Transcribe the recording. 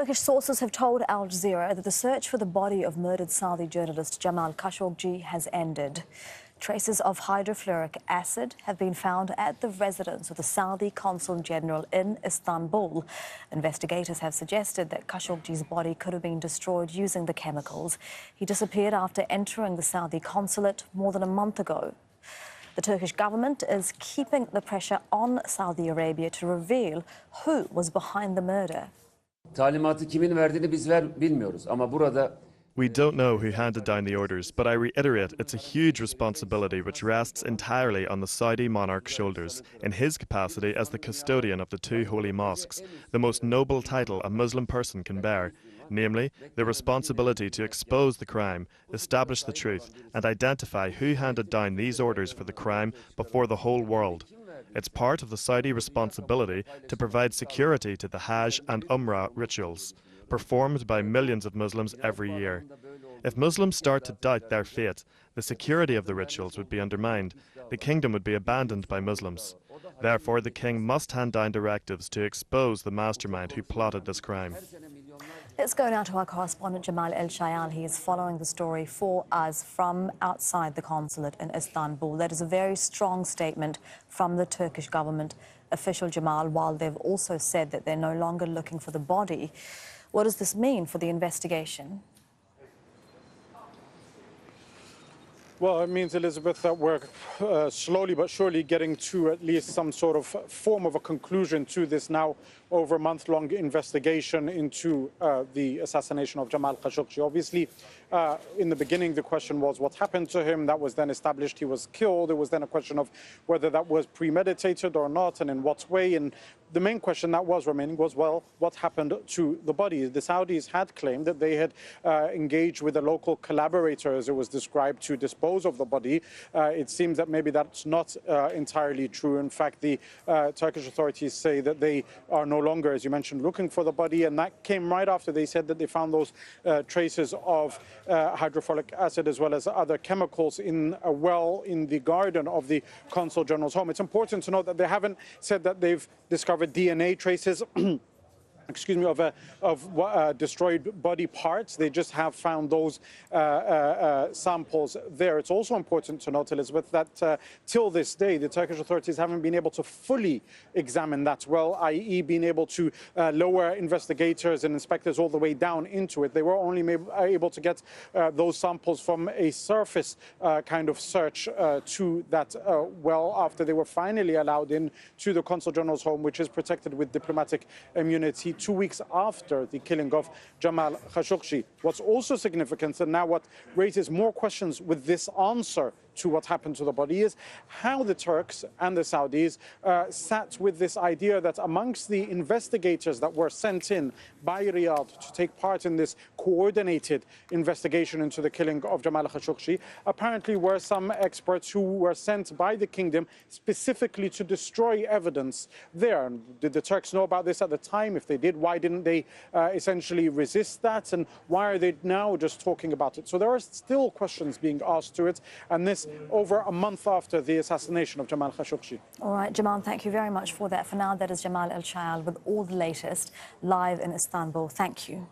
Turkish sources have told Al Jazeera that the search for the body of murdered Saudi journalist Jamal Khashoggi has ended. Traces of hydrofluoric acid have been found at the residence of the Saudi Consul General in Istanbul. Investigators have suggested that Khashoggi's body could have been destroyed using the chemicals. He disappeared after entering the Saudi consulate more than a month ago. The Turkish government is keeping the pressure on Saudi Arabia to reveal who was behind the murder. Talimatı kimin verdiğini biz bilmiyoruz ama burada We don't know who handed down the orders, but I reiterate it's a huge responsibility which rests entirely on the Saudi monarch's shoulders, in his capacity as the custodian of the two holy mosques, the most noble title a Muslim person can bear, namely, the responsibility to expose the crime, establish the truth, and identify who handed down these orders for the crime before the whole world. It's part of the Saudi responsibility to provide security to the Hajj and Umrah rituals, performed by millions of Muslims every year. If Muslims start to doubt their fate, the security of the rituals would be undermined. The kingdom would be abandoned by Muslims. Therefore, the king must hand down directives to expose the mastermind who plotted this crime. Let's go now to our correspondent Jamal El-Shayal. He is following the story for us from outside the consulate in Istanbul. That is a very strong statement from the Turkish government official, Jamal, while they've also said that they're no longer looking for the body. What does this mean for the investigation? Well, it means, Elizabeth, that we're slowly but surely getting to at least some sort of form of a conclusion to this now over a month-long investigation into the assassination of Jamal Khashoggi. Obviously, in the beginning, the question was what happened to him. That was then established he was killed. It was then a question of whether that was premeditated or not and in what way. And the main question that was remaining was, well, what happened to the body? The Saudis had claimed that they had engaged with a local collaborator, as it was described, to dispose of the body. It seems that maybe that's not entirely true. In fact, the Turkish authorities say that they are no longer, as you mentioned, looking for the body. And that came right after they said that they found those traces of hydrofluoric acid as well as other chemicals in a well in the garden of the Consul General's home. It's important to note that they haven't said that they've discovered DNA traces excuse me, of destroyed body parts. They just have found those samples there. It's also important to note, Elizabeth, that till this day, the Turkish authorities haven't been able to fully examine that well, i.e. being able to lower investigators and inspectors all the way down into it. They were only able to get those samples from a surface kind of search to that well after they were finally allowed in to the Consul General's home, which is protected with diplomatic immunity, 2 weeks after the killing of Jamal Khashoggi. What's also significant, and now what raises more questions with this answer to what happened to the body, is how the Turks and the Saudis sat with this idea that amongst the investigators that were sent in by Riyadh to take part in this coordinated investigation into the killing of Jamal Khashoggi, apparently were some experts who were sent by the kingdom specifically to destroy evidence there. Did the Turks know about this at the time? If they did, why didn't they essentially resist that? And why are they now just talking about it? So there are still questions being asked to it, and this over a month after the assassination of Jamal Khashoggi. All right, Jamal, thank you very much for that. For now, that is Jamal El-Shayal with all the latest live in Istanbul. Thank you.